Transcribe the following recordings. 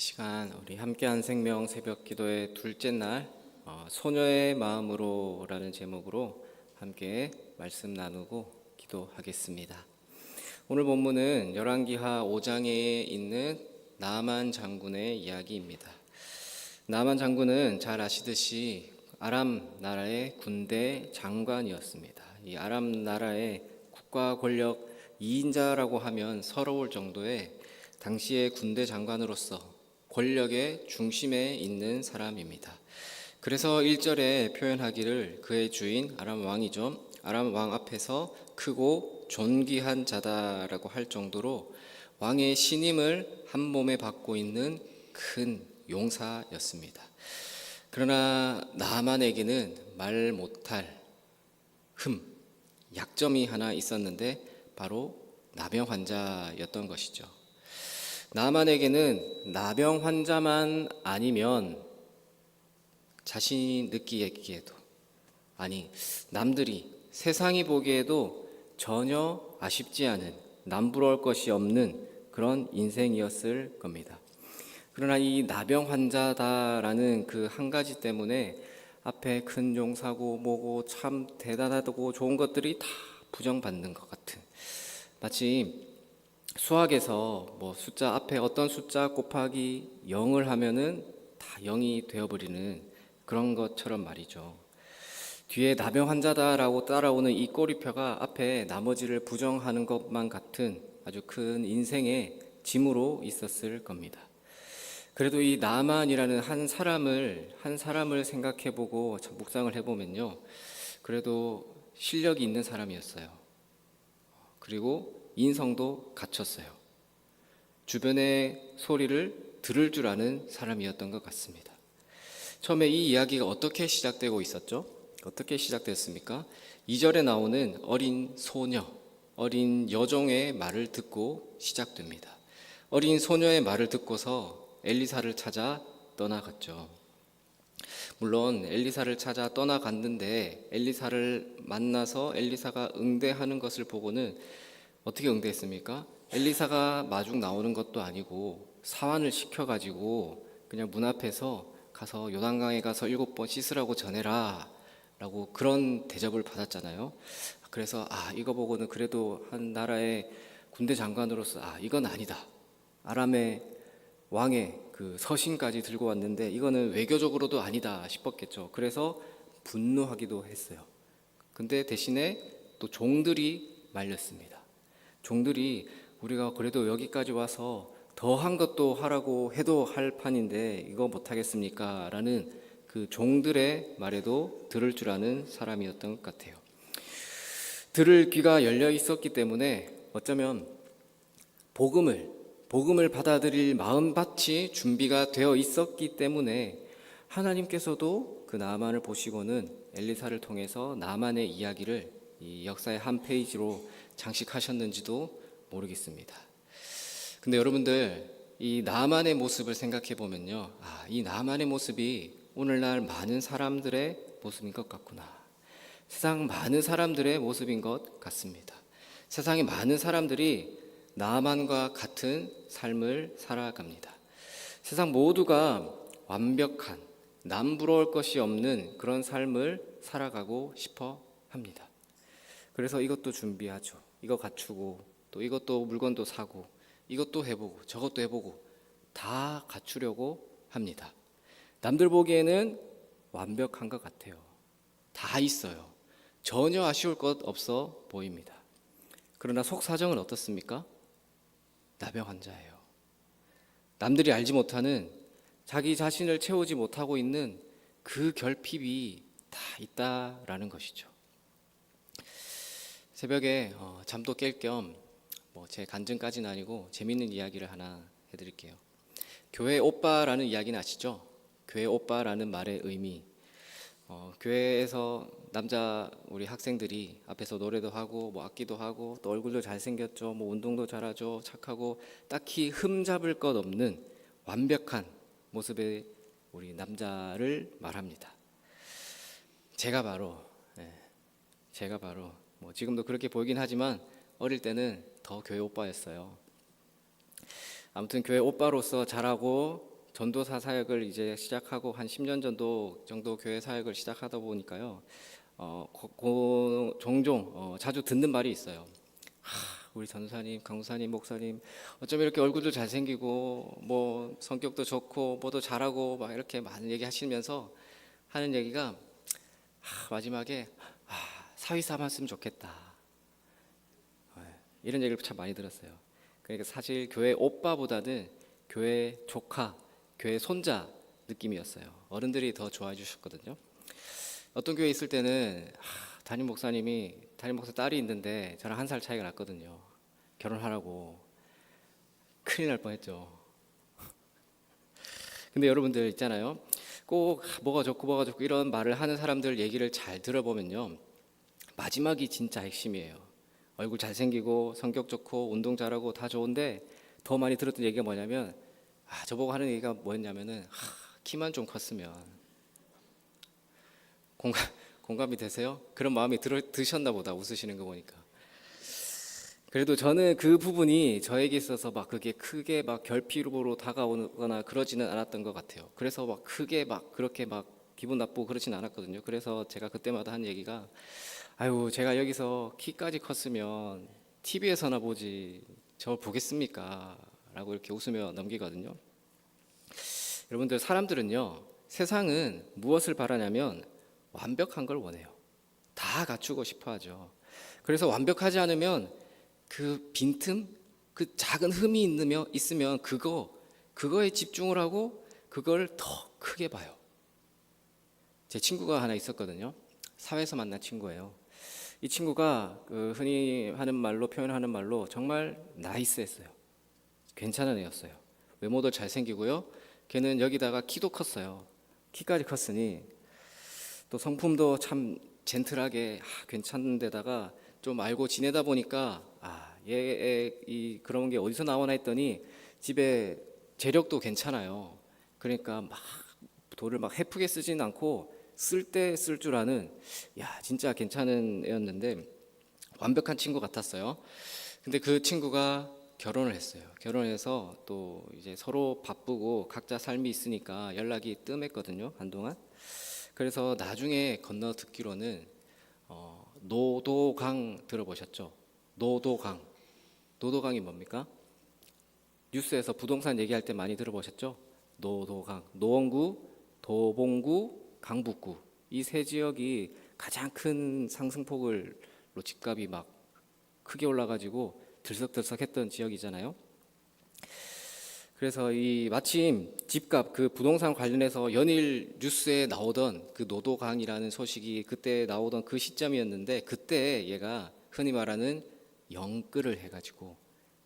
시간 우리 함께한 생명 새벽 기도의 둘째 날 소녀의 마음으로라는 제목으로 함께 말씀 나누고 기도하겠습니다. 오늘 본문은 열왕기하 5장에 있는 나만 장군의 이야기입니다. 나만 장군은 잘 아시듯이 아람 나라의 군대 장관이었습니다. 이 아람 나라의 국가 권력 2인자라고 하면 서러울 정도의 당시의 군대 장관으로서 권력의 중심에 있는 사람입니다. 그래서 1절에 표현하기를 그의 주인 아람 왕이죠. 아람 왕 앞에서 크고 존귀한 자다라고 할 정도로 왕의 신임을 한 몸에 받고 있는 큰 용사였습니다. 그러나 나만에게는 말 못할 약점이 하나 있었는데 바로 나병 환자였던 것이죠. 나만에게는 나병 환자만 아니면 자신이 느끼기에도, 아니 남들이 세상이 보기에도 전혀 아쉽지 않은, 남부러울 것이 없는 그런 인생이었을 겁니다. 그러나 이 나병 환자다라는 그 한 가지 때문에 앞에 큰 용사고 뭐고 참 대단하고 좋은 것들이 다 부정받는 것 같은, 마치 수학에서 뭐 숫자 앞에 어떤 숫자 곱하기 0을 하면은 다 0이 되어버리는 그런 것처럼 말이죠. 뒤에 나병 환자다라고 따라오는 이 꼬리표가 앞에 나머지를 부정하는 것만 같은 아주 큰 인생의 짐으로 있었을 겁니다. 그래도 이 나만이라는 한 사람을 생각해보고 묵상을 해보면요, 그래도 실력이 있는 사람이었어요. 그리고 인성도 갖췄어요. 주변의 소리를 들을 줄 아는 사람이었던 것 같습니다. 처음에 이 이야기가 어떻게 시작되고 있었죠? 어떻게 시작됐습니까? 2절에 나오는 어린 소녀, 어린 여종의 말을 듣고 시작됩니다. 어린 소녀의 말을 듣고서 엘리사를 찾아 떠나갔죠. 물론 엘리사를 찾아 떠나갔는데 엘리사를 만나서 엘리사가 응대하는 것을 보고는 어떻게 응대했습니까? 엘리사가 마중 나오는 것도 아니고 사환을 시켜가지고 그냥 문 앞에서 가서 요단강에 가서 7번 씻으라고 전해라 라고 그런 대접을 받았잖아요. 그래서 이거 보고는 그래도 한 나라의 군대 장관으로서 이건 아니다, 아람의 왕의 그 서신까지 들고 왔는데 이거는 외교적으로도 아니다 싶었겠죠. 그래서 분노하기도 했어요. 근데 대신에 또 종들이 말렸습니다. 종들이 우리가 그래도 여기까지 와서 더한 것도 하라고 해도 할 판인데 이거 못하겠습니까? 라는 그 종들의 말에도 들을 줄 아는 사람이었던 것 같아요. 들을 귀가 열려 있었기 때문에 어쩌면 복음을 받아들일 마음밭이 준비가 되어 있었기 때문에 하나님께서도 그 나만을 보시고는 엘리사를 통해서 나만의 이야기를 이 역사의 한 페이지로 장식하셨는지도 모르겠습니다. 근데 여러분들, 이 나만의 모습을 생각해 보면요, 이 나만의 모습이 오늘날 많은 사람들의 모습인 것 같구나. 세상 많은 사람들의 모습인 것 같습니다. 세상에 많은 사람들이 나만과 같은 삶을 살아갑니다. 세상 모두가 완벽한, 남부러울 것이 없는 그런 삶을 살아가고 싶어 합니다. 그래서 이것도 준비하죠. 이거 갖추고 또 이것도 물건도 사고 이것도 해보고 저것도 해보고 다 갖추려고 합니다. 남들 보기에는 완벽한 것 같아요. 다 있어요. 전혀 아쉬울 것 없어 보입니다. 그러나 속 사정은 어떻습니까? 나병 환자예요. 남들이 알지 못하는, 자기 자신을 채우지 못하고 있는 그 결핍이 다 있다라는 것이죠. 새벽에 잠도 깰 겸 제 간증까지는 아니고 재밌는 이야기를 하나 해드릴게요. 교회 오빠라는 이야기는 아시죠? 교회 오빠라는 말의 의미. 교회에서 남자 우리 학생들이 앞에서 노래도 하고 악기도 하고 또 얼굴도 잘생겼죠, 운동도 잘하죠, 착하고 딱히 흠잡을 것 없는 완벽한 모습의 우리 남자를 말합니다. 제가 바로 지금도 그렇게 보이긴 하지만 어릴 때는 더 교회 오빠였어요. 아무튼 교회 오빠로서 자라고 전도사 사역을 이제 시작하고 한 10년 정도 교회 사역을 시작하다 보니까요. 종종 자주 듣는 말이 있어요. 우리 전도사님, 강도사님, 목사님 어쩜 이렇게 얼굴도 잘생기고 뭐 성격도 좋고 뭐도 잘하고 막 이렇게 많은 얘기 하시면서 하는 얘기가 마지막에 사위 삼았으면 좋겠다. 이런 얘기를 참 많이 들었어요. 그러니까 사실 교회 오빠보다는 교회 조카, 교회 손자 느낌이었어요. 어른들이 더 좋아해 주셨거든요. 어떤 교회에 있을 때는 담임 목사 딸이 있는데 저랑 1살 차이가 났거든요. 결혼하라고. 큰일 날 뻔했죠. 근데 여러분들 있잖아요. 꼭 뭐가 좋고 이런 말을 하는 사람들 얘기를 잘 들어보면요. 마지막이 진짜 핵심이에요. 얼굴 잘생기고 성격 좋고 운동 잘하고 다 좋은데 더 많이 들었던 얘기가 뭐냐면 저보고 하는 얘기가 뭐였냐면은 키만 좀 컸으면. 공감이 되세요? 그런 마음이 드셨나 보다. 웃으시는 거 보니까. 그래도 저는 그 부분이 저에게 있어서 막 그게 크게 막 결핍으로 다가오거나 그러지는 않았던 것 같아요. 그래서 막 크게 막 그렇게 막 기분 나쁘고 그러진 않았거든요. 그래서 제가 그때마다 한 얘기가 제가 여기서 키까지 컸으면 TV에서나 보지 저 보겠습니까? 라고 이렇게 웃으며 넘기거든요. 여러분들 사람들은요, 세상은 무엇을 바라냐면 완벽한 걸 원해요. 다 갖추고 싶어 하죠. 그래서 완벽하지 않으면 그 빈틈, 그 작은 흠이 있으면 그거에 집중을 하고 그걸 더 크게 봐요. 제 친구가 하나 있었거든요. 사회에서 만난 친구예요. 이 친구가 흔히 표현하는 말로 정말 나이스했어요. 괜찮은 애였어요. 외모도 잘생기고요. 걔는 여기다가 키도 컸어요. 키까지 컸으니 또 성품도 참 젠틀하게 괜찮은 데다가 좀 알고 지내다 보니까 그런 게 어디서 나오나 했더니 집에 재력도 괜찮아요. 그러니까 막 돈을 막 헤프게 쓰진 않고 쓸 때 쓸 줄 아는 진짜 괜찮은 애였는데 완벽한 친구 같았어요. 근데 그 친구가 결혼을 했어요. 결혼해서 또 이제 서로 바쁘고 각자 삶이 있으니까 연락이 뜸했거든요, 한동안. 그래서 나중에 건너 듣기로는 노도강 들어보셨죠? 노도강이 뭡니까? 뉴스에서 부동산 얘기할 때 많이 들어보셨죠? 노도강, 노원구, 도봉구, 강북구 이 세 지역이 가장 큰 상승폭으로 집값이 막 크게 올라가지고 들썩들썩했던 지역이잖아요. 그래서 마침 집값 그 부동산 관련해서 연일 뉴스에 나오던 그 노도강이라는 소식이 그때 나오던 그 시점이었는데 그때 얘가 흔히 말하는 영끌을 해가지고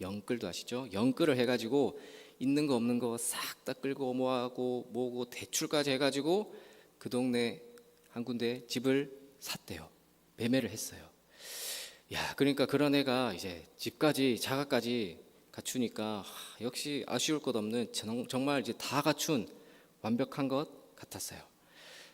영끌도 아시죠? 영끌을 해가지고 있는 거 없는 거 싹 다 끌고 뭐하고 대출까지 해가지고 그 동네 한 군데 집을 샀대요. 매매를 했어요. 그러니까 그런 애가 이제 집까지 자가까지 갖추니까 역시 아쉬울 것 없는 정말 이제 다 갖춘 완벽한 것 같았어요.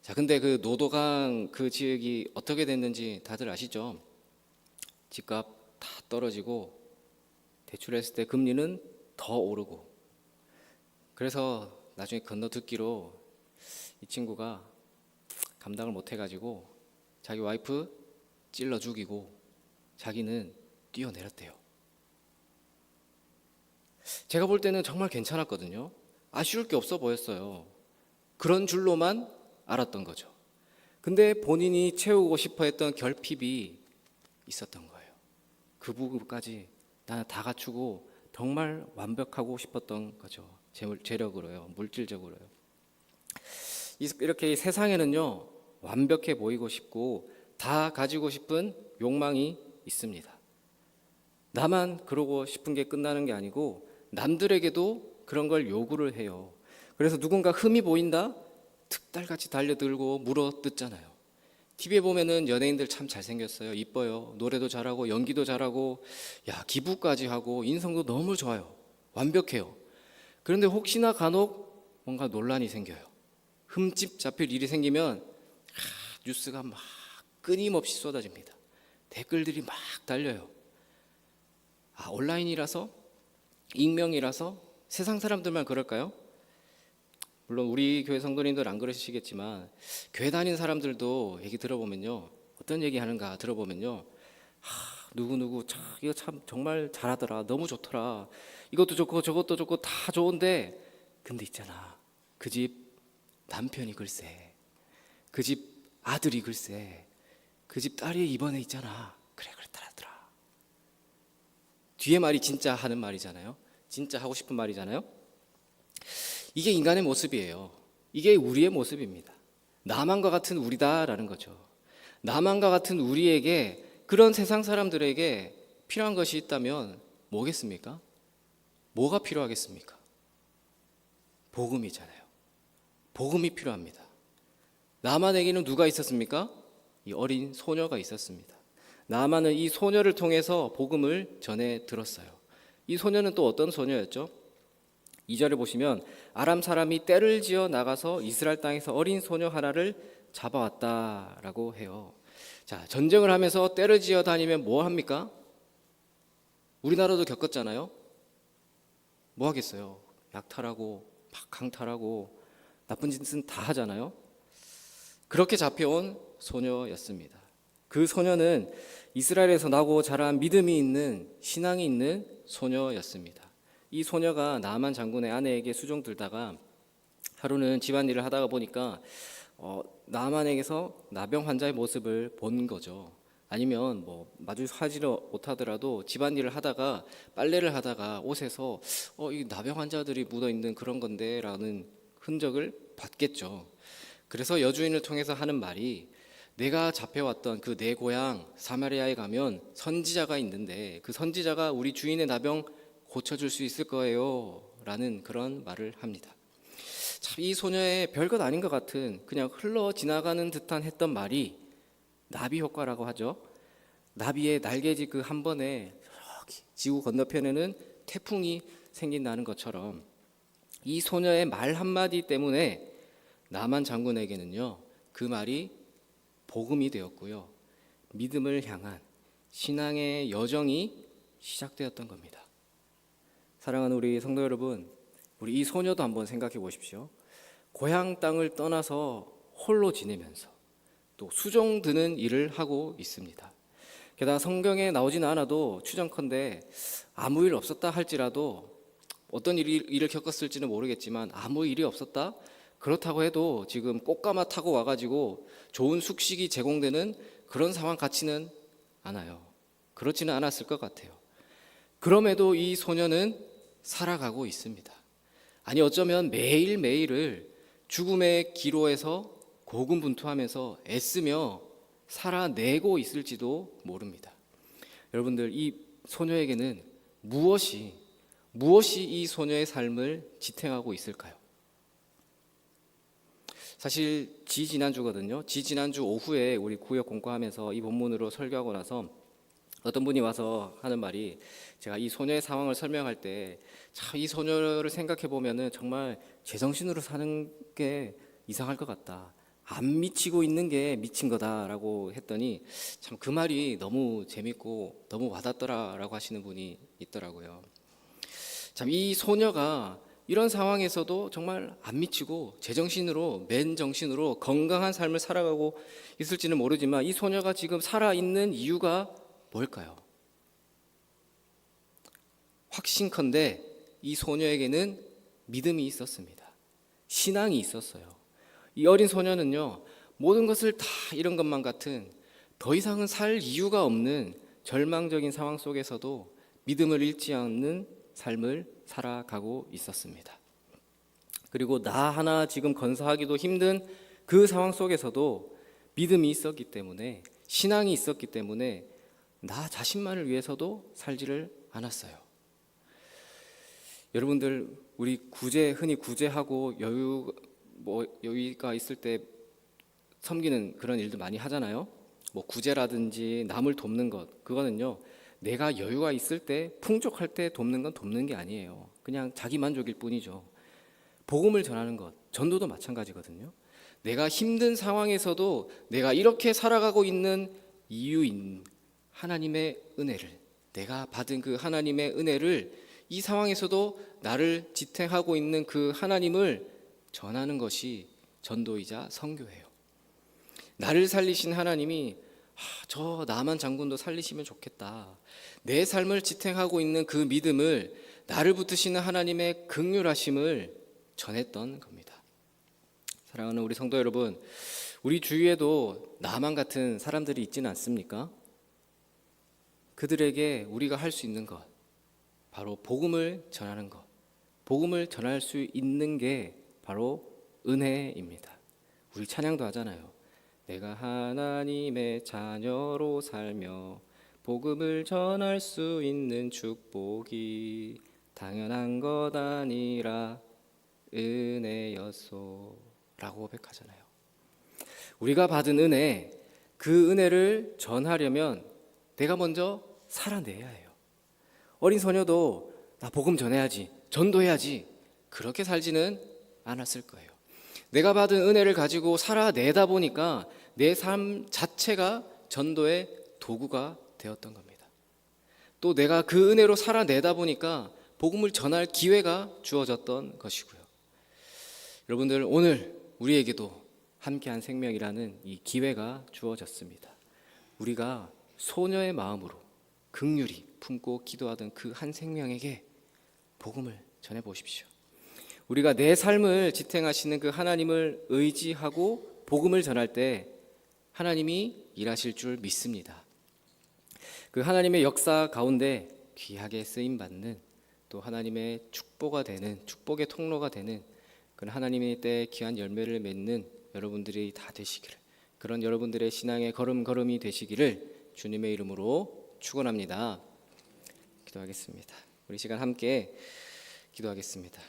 자, 근데 그 노도강 그 지역이 어떻게 됐는지 다들 아시죠? 집값 다 떨어지고 대출했을 때 금리는 더 오르고 그래서 나중에 건너듣기로 이 친구가 감당을 못 해가지고 자기 와이프 찔러 죽이고 자기는 뛰어내렸대요. 제가 볼 때는 정말 괜찮았거든요. 아쉬울 게 없어 보였어요. 그런 줄로만 알았던 거죠. 근데 본인이 채우고 싶어 했던 결핍이 있었던 거예요. 그 부분까지 나는 다 갖추고 정말 완벽하고 싶었던 거죠. 재력으로요, 물질적으로요. 이렇게 세상에는요, 완벽해 보이고 싶고 다 가지고 싶은 욕망이 있습니다. 나만 그러고 싶은 게 끝나는 게 아니고 남들에게도 그런 걸 요구를 해요. 그래서 누군가 흠이 보인다? 득달같이 달려들고 물어뜯잖아요. TV에 보면은 연예인들 참 잘생겼어요. 이뻐요. 노래도 잘하고 연기도 잘하고 기부까지 하고 인성도 너무 좋아요. 완벽해요. 그런데 혹시나 간혹 뭔가 논란이 생겨요. 흠집 잡힐 일이 생기면 뉴스가 막 끊임없이 쏟아집니다. 댓글들이 막 달려요. 온라인이라서 익명이라서 세상 사람들만 그럴까요? 물론 우리 교회 성도님들 안 그러시겠지만 교회 다니는 사람들도 얘기 들어보면요, 어떤 얘기 하는가 들어보면요, 누구누구 참 이거 참 정말 잘하더라, 너무 좋더라, 이것도 좋고 저것도 좋고 다 좋은데 근데 있잖아, 그 집 남편이 글쎄, 그 집 아들이 글쎄, 그 집 딸이 이번에 있잖아, 그래 그렇더라더라. 뒤에 말이 진짜 하는 말이잖아요. 진짜 하고 싶은 말이잖아요. 이게 인간의 모습이에요. 이게 우리의 모습입니다. 나만과 같은 우리다라는 거죠. 나만과 같은 우리에게, 그런 세상 사람들에게 필요한 것이 있다면 뭐겠습니까? 뭐가 필요하겠습니까? 복음이잖아요. 복음이 필요합니다. 나만에게는 누가 있었습니까? 이 어린 소녀가 있었습니다. 나만은 이 소녀를 통해서 복음을 전해 들었어요. 이 소녀는 또 어떤 소녀였죠? 2절에 보시면 아람 사람이 떼를 지어 나가서 이스라엘 땅에서 어린 소녀 하나를 잡아왔다라고 해요. 자, 전쟁을 하면서 떼를 지어 다니면 뭐 합니까? 우리나라도 겪었잖아요. 뭐 하겠어요? 약탈하고 막 강탈하고 나쁜 짓은 다 하잖아요. 그렇게 잡혀온 소녀였습니다. 그 소녀는 이스라엘에서 나고 자란 믿음이 있는, 신앙이 있는 소녀였습니다. 이 소녀가 나만 장군의 아내에게 수종 들다가 하루는 집안일을 하다가 보니까 나만에게서 나병 환자의 모습을 본 거죠. 아니면 뭐 마주하지를 못하더라도 집안일을 하다가 빨래를 하다가 옷에서 이 나병 환자들이 묻어 있는 그런 건데라는 흔적을 봤겠죠. 그래서 여주인을 통해서 하는 말이, 내가 잡혀왔던 그 내 고향 사마리아에 가면 선지자가 있는데 그 선지자가 우리 주인의 나병 고쳐줄 수 있을 거예요 라는 그런 말을 합니다. 참, 이 소녀의 별것 아닌 것 같은, 그냥 흘러 지나가는 듯한 했던 말이 나비 효과라고 하죠. 나비의 날개짓 그 한 번에 지구 건너편에는 태풍이 생긴다는 것처럼 이 소녀의 말 한마디 때문에 나만 장군에게는요, 그 말이 복음이 되었고요, 믿음을 향한 신앙의 여정이 시작되었던 겁니다. 사랑하는 우리 성도 여러분, 우리 이 소녀도 한번 생각해 보십시오. 고향 땅을 떠나서 홀로 지내면서 또 수종 드는 일을 하고 있습니다. 게다가 성경에 나오지는 않아도 추정컨대 아무 일 없었다 할지라도, 어떤 일을 겪었을지는 모르겠지만 아무 일이 없었다 그렇다고 해도 지금 꽃가마 타고 와가지고 좋은 숙식이 제공되는 그런 상황 같지는 않아요. 그렇지는 않았을 것 같아요. 그럼에도 이 소녀는 살아가고 있습니다. 아니, 어쩌면 매일매일을 죽음의 기로에서 고군분투하면서 애쓰며 살아내고 있을지도 모릅니다. 여러분들, 이 소녀에게는 무엇이 이 소녀의 삶을 지탱하고 있을까요? 사실 지지난주거든요. 지지난주 오후에 우리 구역 공과하면서 이 본문으로 설교하고 나서 어떤 분이 와서 하는 말이, 제가 이 소녀의 상황을 설명할 때 참 이 소녀를 생각해 보면은 정말 제정신으로 사는 게 이상할 것 같다, 안 미치고 있는 게 미친 거다라고 했더니 참 그 말이 너무 재밌고 너무 와닿더라라고 하시는 분이 있더라고요. 참, 이 소녀가 이런 상황에서도 정말 안 미치고 제정신으로, 맨정신으로 건강한 삶을 살아가고 있을지는 모르지만 이 소녀가 지금 살아있는 이유가 뭘까요? 확신컨대 이 소녀에게는 믿음이 있었습니다. 신앙이 있었어요. 이 어린 소녀는요, 모든 것을 다 잃은 것만 같은, 더 이상은 살 이유가 없는 절망적인 상황 속에서도 믿음을 잃지 않는 삶을 살아가고 있었습니다. 그리고 나 하나 지금 건사하기도 힘든 그 상황 속에서도 믿음이 있었기 때문에, 신앙이 있었기 때문에 나 자신만을 위해서도 살지를 않았어요. 여러분들, 우리 흔히 구제하고 여유가 있을 때 섬기는 그런 일들 많이 하잖아요. 뭐 구제라든지 남을 돕는 것, 그거는요, 내가 여유가 있을 때, 풍족할 때 돕는 건 돕는 게 아니에요. 그냥 자기 만족일 뿐이죠. 복음을 전하는 것, 전도도 마찬가지거든요. 내가 힘든 상황에서도 내가 이렇게 살아가고 있는 이유인 하나님의 은혜를, 내가 받은 그 하나님의 은혜를, 이 상황에서도 나를 지탱하고 있는 그 하나님을 전하는 것이 전도이자 선교예요. 나를 살리신 하나님이 저 나만 장군도 살리시면 좋겠다. 내 삶을 지탱하고 있는 그 믿음을 나를 붙드시는 하나님의 긍휼하심을 전했던 겁니다. 사랑하는 우리 성도 여러분, 우리 주위에도 나만 같은 사람들이 있지는 않습니까? 그들에게 우리가 할 수 있는 것, 바로 복음을 전하는 것. 복음을 전할 수 있는 게 바로 은혜입니다. 우리 찬양도 하잖아요. 내가 하나님의 자녀로 살며 복음을 전할 수 있는 축복이 당연한 것 아니라 은혜였소 라고 고백하잖아요. 우리가 받은 은혜, 그 은혜를 전하려면 내가 먼저 살아내야 해요. 어린 소녀도 나 복음 전해야지, 전도해야지, 그렇게 살지는 않았을 거예요. 내가 받은 은혜를 가지고 살아내다 보니까 내 삶 자체가 전도의 도구가 되었던 겁니다. 또 내가 그 은혜로 살아내다 보니까 복음을 전할 기회가 주어졌던 것이고요. 여러분들, 오늘 우리에게도 함께한 생명이라는 이 기회가 주어졌습니다. 우리가 소녀의 마음으로 긍휼히 품고 기도하던 그 한 생명에게 복음을 전해 보십시오. 우리가 내 삶을 지탱하시는 그 하나님을 의지하고 복음을 전할 때 하나님이 일하실 줄 믿습니다. 그 하나님의 역사 가운데 귀하게 쓰임받는, 또 하나님의 축복이 되는, 축복의 통로가 되는 그런 하나님의 때에 귀한 열매를 맺는 여러분들이 다 되시기를, 그런 여러분들의 신앙의 걸음걸음이 되시기를 주님의 이름으로 축원합니다. 기도하겠습니다. 우리 시간 함께 기도하겠습니다.